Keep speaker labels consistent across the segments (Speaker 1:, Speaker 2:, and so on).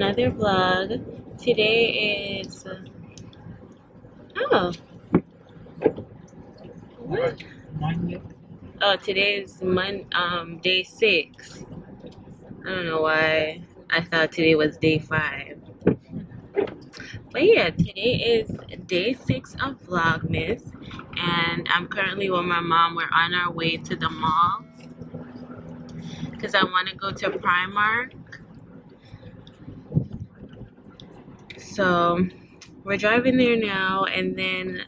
Speaker 1: another vlog. Today is oh what? Oh, today is day 6. I don't know why I thought today was day 5. But yeah, today is day 6 of Vlogmas, and I'm currently with my mom. We're on our way to the mall because I want to go to Primark. So we're driving there now, and then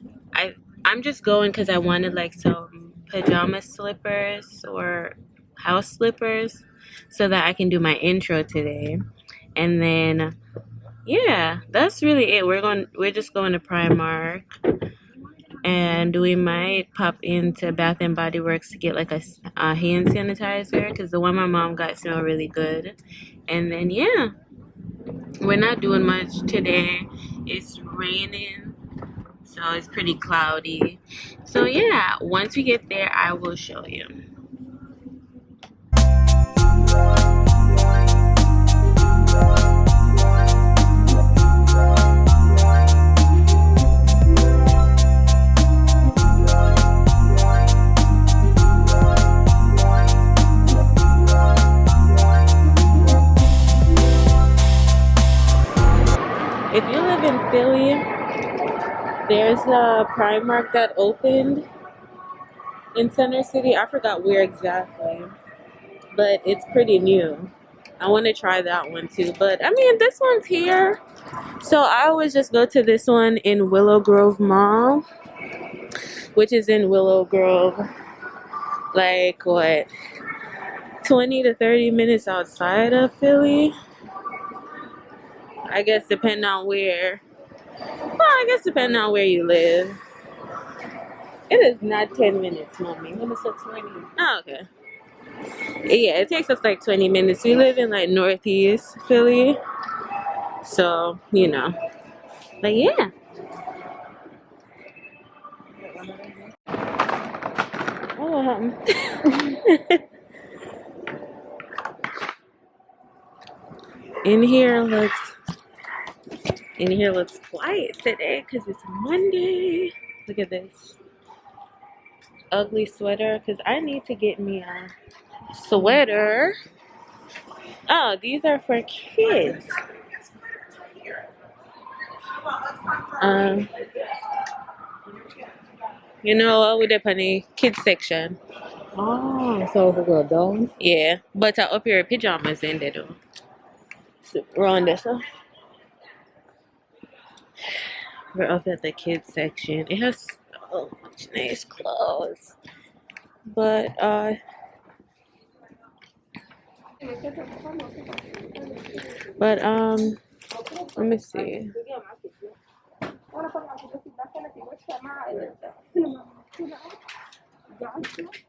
Speaker 1: I'm just going because I wanted like some pajama slippers or house slippers so that I can do my intro today. And then yeah, that's really it. We're just going to Primark, and we might pop into Bath and Body Works to get like a hand sanitizer because the one my mom got smelled really good. And then yeah, we're not doing much today. It's raining, so it's pretty cloudy. So yeah, once we get there, I will show you. If you live in Philly, there's a Primark that opened in Center City. I forgot where exactly, but it's pretty new. I want to try that one too. But I mean, this one's here. So I always just go to this one in Willow Grove Mall, which is in Willow Grove, like what, 20 to 30 minutes outside of Philly. I guess depending on where. Well, I guess depending on where you live. It is not 10 minutes, mommy. When is it 20? Oh, okay. Yeah, it takes us like 20 minutes. We live in like Northeast Philly. So, you know. But yeah. Oh, In here looks quiet today because it's Monday. Look at this ugly sweater because I need to get me a sweater. Oh, these are for kids. You know what? With the penny kids section.
Speaker 2: Oh, so we go down.
Speaker 1: Yeah, but I up your pajamas in there though. So we're on this one. We're up at the kids section. It has so much nice clothes. But let me see.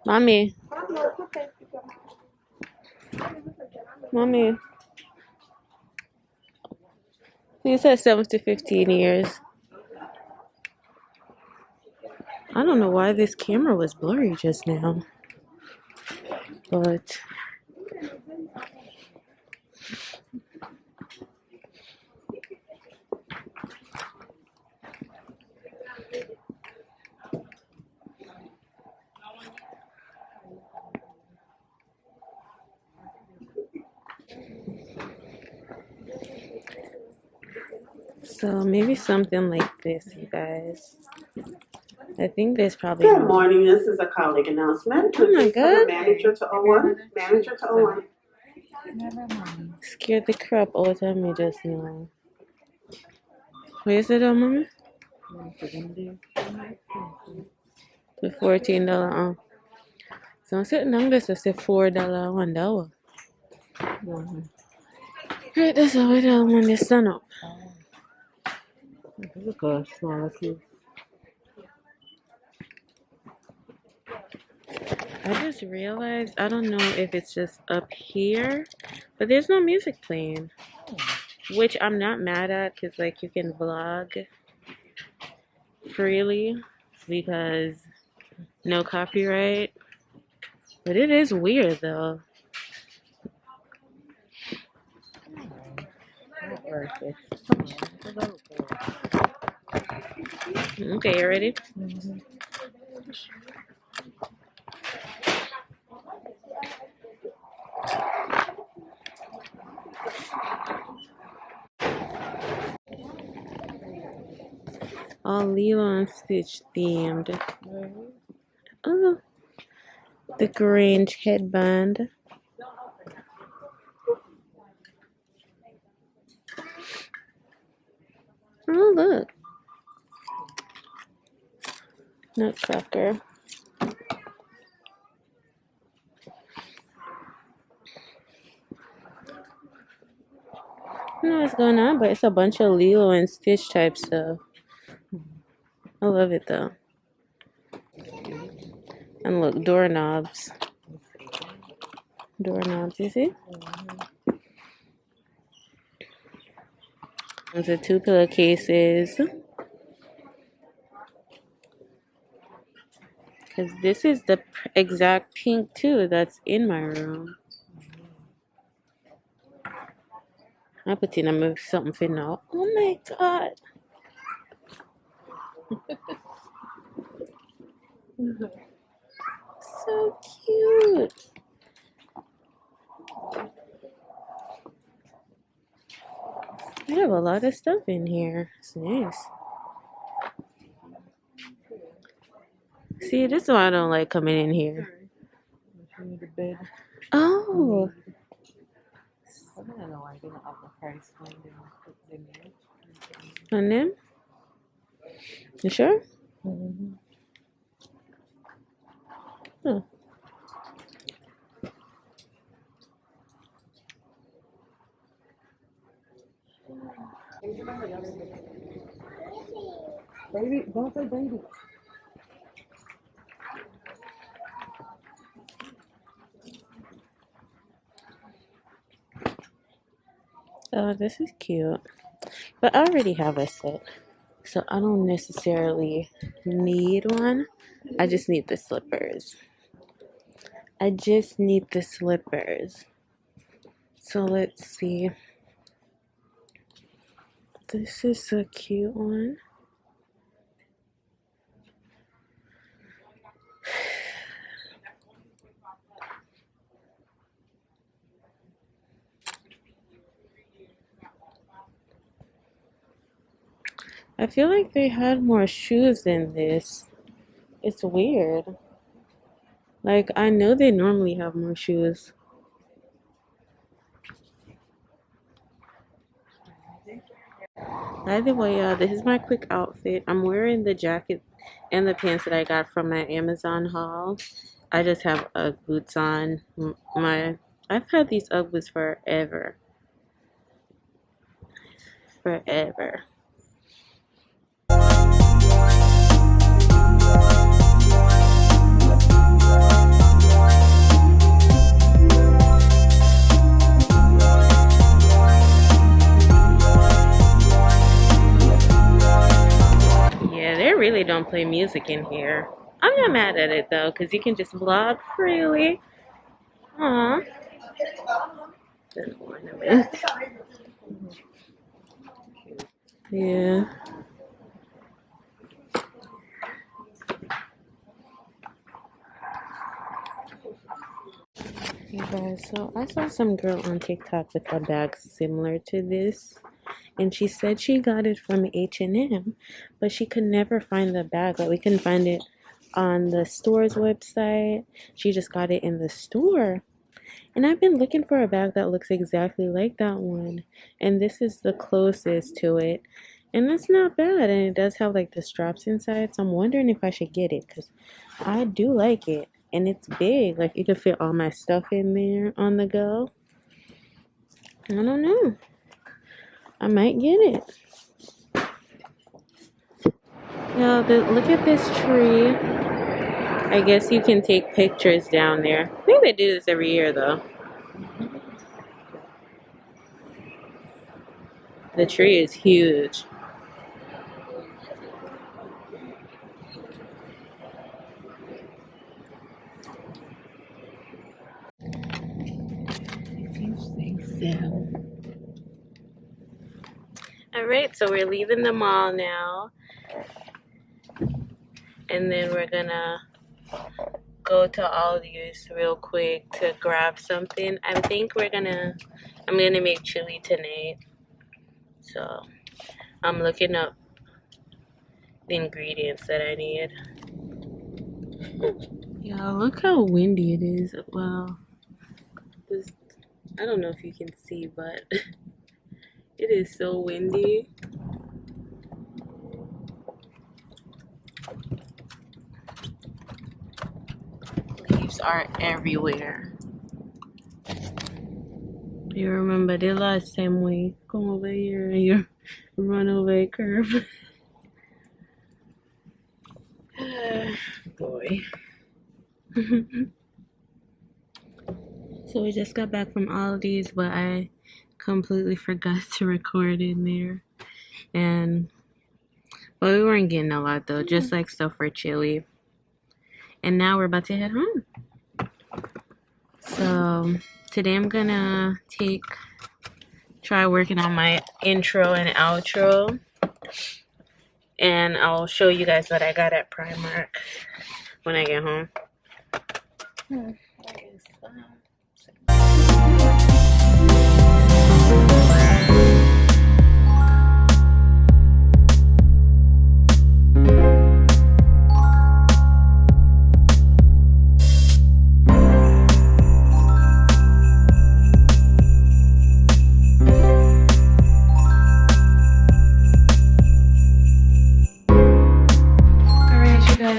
Speaker 1: Mommy. You said 7 to 15 years. I don't know why this camera was blurry just now. But so maybe something like this, you guys. I think there's probably.
Speaker 3: Good morning. This is a colleague announcement.
Speaker 1: Oh my God.
Speaker 3: Manager to 01. Manager to 01.
Speaker 1: Scared the crap out of me just now. Where is it, mommy? The $14. So I'm sitting down this is $4 $1. Right, that's how it is when the sun up.
Speaker 2: Look at small kids.
Speaker 1: I just realized, I don't know if it's just up here, but there's no music playing, which I'm not mad at because like you can vlog freely because no copyright, but it is weird though.
Speaker 2: versus. Come on, let's go for it.
Speaker 1: Okay, you ready?
Speaker 2: Mm-hmm.
Speaker 1: All Lilo and Stitch themed. Oh, the Grange headband. Oh, look. Nutcracker. I don't know what's going on, but it's a bunch of Lilo and Stitch type stuff. I love it though. And look, doorknobs. Doorknobs, you see? There's the 2 pillowcases. Because this is the exact pink too that's in my room. I put in a move something for now. Oh my god. So cute. I have a lot of stuff in here. It's nice. See, this is why I don't like coming in here. Oh.
Speaker 2: I don't know why I didn't have the price point in
Speaker 1: On them? You sure?
Speaker 2: Mm-hmm.
Speaker 1: Huh.
Speaker 2: Baby, don't say baby.
Speaker 1: Oh, this is cute. But I already have a set. So I don't necessarily need one. I just need the slippers. I just need the slippers. So let's see. This is a cute one. I feel like they had more shoes than this. It's weird. Like, I know they normally have more shoes. Either way, y'all, this is my quick outfit. I'm wearing the jacket and the pants that I got from my Amazon haul. I just have Ugg boots on. I've had these Ugg boots forever. Forever. Yeah, they really don't play music in here. I'm not mad at it though, because you can just vlog freely. Aww. An ornament. Yeah. Hey guys, so I saw some girl on TikTok with a bag similar to this, and she said she got it from H&M, but she could never find the bag. Like, we couldn't find it on the store's website. She just got it in the store. And I've been looking for a bag that looks exactly like that one, and this is the closest to it. And it's not bad, and it does have like the straps inside, so I'm wondering if I should get it, because I do like it. And it's big, like you can fit all my stuff in there on the go. I don't know. I might get it. Yeah, look at this tree. I guess you can take pictures down there. I think they do this every year though. The tree is huge. So. Alright, so we're leaving the mall now. And then we're gonna go to Aldi's real quick to grab something. I think I'm gonna make chili tonight. So I'm looking up the ingredients that I need. Y'all, look how windy it is. Well, I don't know if you can see, but it is so windy. Leaves are everywhere. You remember the last time we come over here and you run over a curve? Boy. So we just got back from Aldi's, but I completely forgot to record in there. But we weren't getting a lot though, just like stuff for chili. And now we're about to head home. So today I'm gonna try working on my intro and outro. And I'll show you guys what I got at Primark when I get home.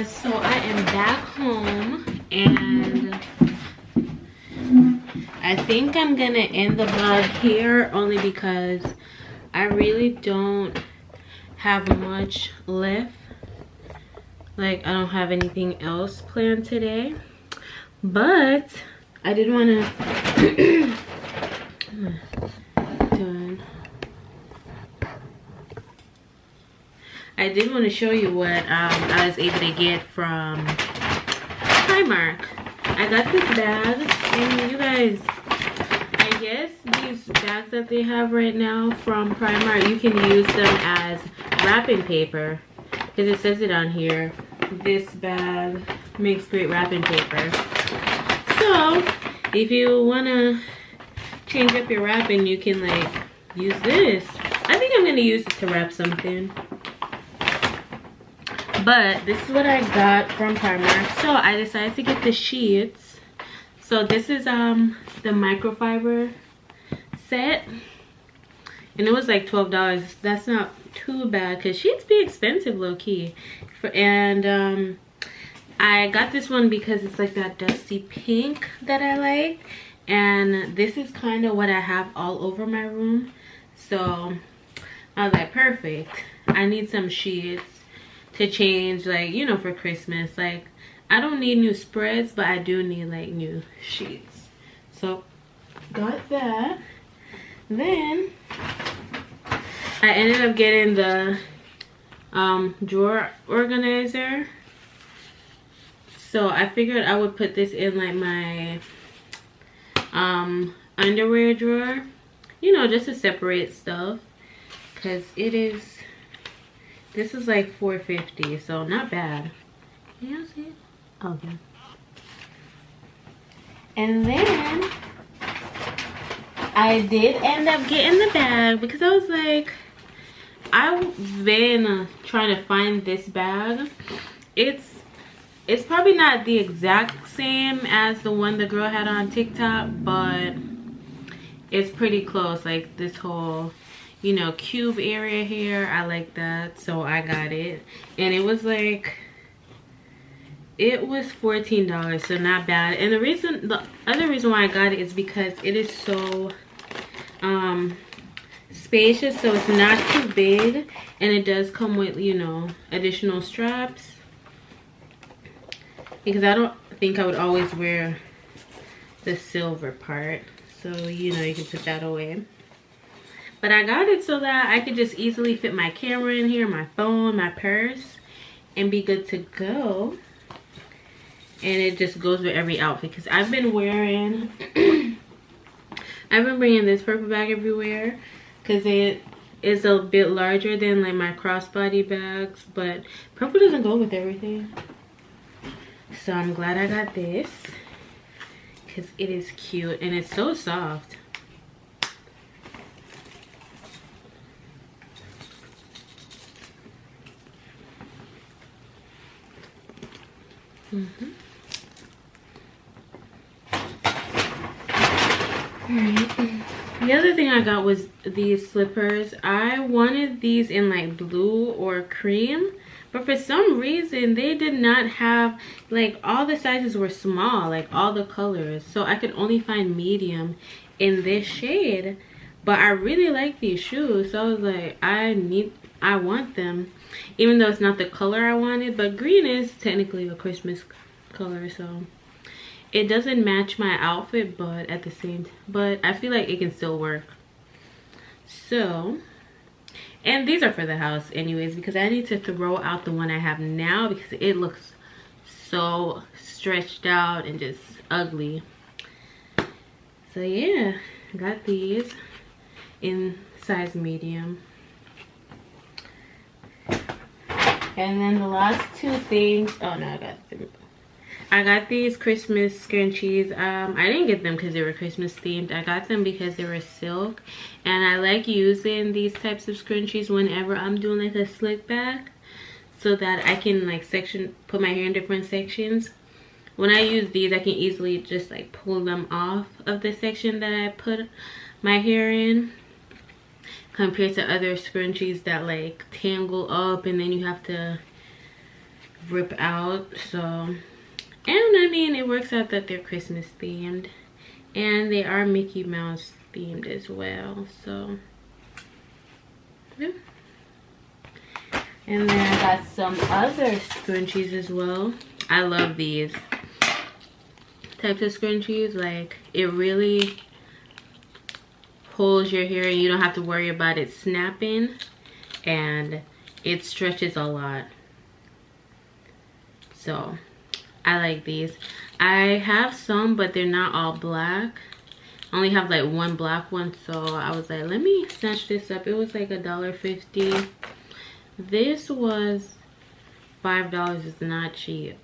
Speaker 1: So I am back home, and I think I'm gonna end the vlog here only because I really don't have much left. Like, I don't have anything else planned today, but I did want to I did want to show you what I was able to get from Primark. I got this bag, and you guys, I guess these bags that they have right now from Primark, you can use them as wrapping paper, because it says it on here. This bag makes great wrapping paper. So if you want to change up your wrapping, you can like use this. I think I'm going to use it to wrap something. But this is what I got from Primark. So I decided to get the sheets. So this is the microfiber set, and it was like $12. That's not too bad because sheets be expensive low-key. And I got this one because it's like that dusty pink that I like, and this is kind of what I have all over my room. So I was like, perfect. I need some sheets to change, like, you know, for Christmas. Like, I don't need new spreads, but I do need like new sheets. So got that. Then I ended up getting the drawer organizer. So I figured I would put this in like my underwear drawer, you know, just to separate stuff, because this is like $4.50, so not bad. Can you see it? Okay. And then I did end up getting the bag because I was like, I've been trying to find this bag. It's probably not the exact same as the one the girl had on TikTok, but it's pretty close. Like this whole, you know, cube area here, I like that, so I got it. And it was like, it was $14, so not bad. And the other reason why I got it is because it is so spacious, so it's not too big, and it does come with, you know, additional straps, because I don't think I would always wear the silver part, so you know, you can put that away. But I got it so that I could just easily fit my camera in here, my phone, my purse, and be good to go. And it just goes with every outfit, because I've been wearing I've been bringing this purple bag everywhere because is a bit larger than like my crossbody bags, but purple doesn't go with everything. So I'm glad I got this because it is cute and it's so soft. Alright. The other thing I got was these slippers. I wanted these in like blue or cream, but for some reason they did not have, like, all the sizes were small, like all the colors, so I could only find medium in this shade. But I really like these shoes, so I was like, I want them, even though it's not the color I wanted. But green is technically a Christmas color, so it doesn't match my outfit, but at the same time, but I feel like it can still work. So, and these are for the house anyways, because I need to throw out the one I have now because it looks so stretched out and just ugly. So yeah, I got these in size medium. And then the last two things, oh no, I got these Christmas scrunchies. I didn't get them because they were Christmas themed. I got them because they were silk, and I like using these types of scrunchies whenever I'm doing like a slick back, so that I can like put my hair in different sections. When I use these, I can easily just like pull them off of the section that I put my hair in, compared to other scrunchies that like tangle up and then you have to rip out. So, and I mean, it works out that they're Christmas themed and they are Mickey Mouse themed as well. So yeah. And then I got some other scrunchies as well. I love these types of scrunchies. Like, it really pulls your hair and you don't have to worry about it snapping, and it stretches a lot. So I like these. I have some, but they're not all black. I only have like one black one, so I was like, let me snatch this up. It was like $1.50. This was $5. It's not cheap.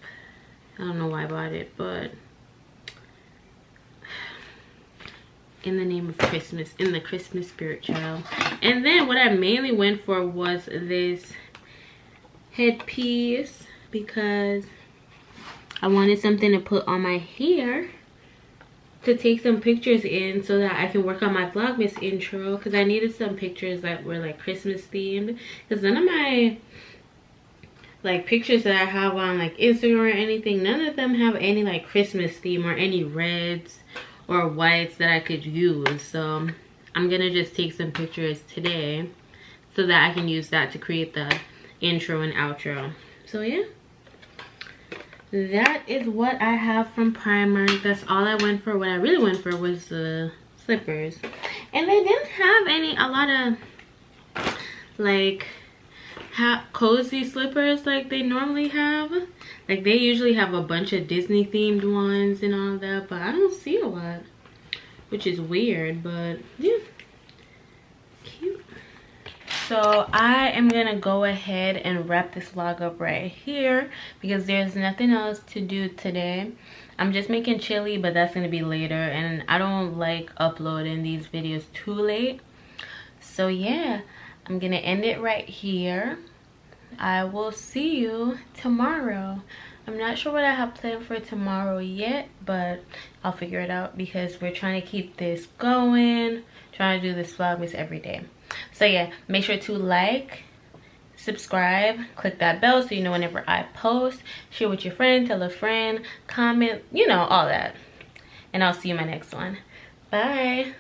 Speaker 1: I don't know why I bought it, but in the name of Christmas, in the Christmas spirit, child. And then what I mainly went for was this headpiece, because I wanted something to put on my hair to take some pictures in, so that I can work on my Vlogmas intro, because I needed some pictures that were like Christmas themed, because none of my like pictures that I have on like Instagram or anything, none of them have any like Christmas theme or any reds or whites that I could use. So I'm gonna just take some pictures today so that I can use that to create the intro and outro. So yeah, that is what I have from Primark. That's all I went for. What I really went for was the slippers, and they didn't have a lot of like cozy slippers like they normally have. Like, they usually have a bunch of Disney themed ones and all that, but I don't see a lot, which is weird. But yeah, cute. So I am gonna go ahead and wrap this vlog up right here, because there's nothing else to do today. I'm just making chili, but that's gonna be later, and I don't like uploading these videos too late. So yeah, I'm gonna end it right here. I will see you tomorrow. I'm not sure what I have planned for tomorrow yet, but I'll figure it out, because we're trying to keep this going, trying to do this Vlogmas every day. So yeah, make sure to like, subscribe, click that bell so you know whenever I post, share with your friend, tell a friend, comment, you know, all that. And I'll see you in my next one. Bye.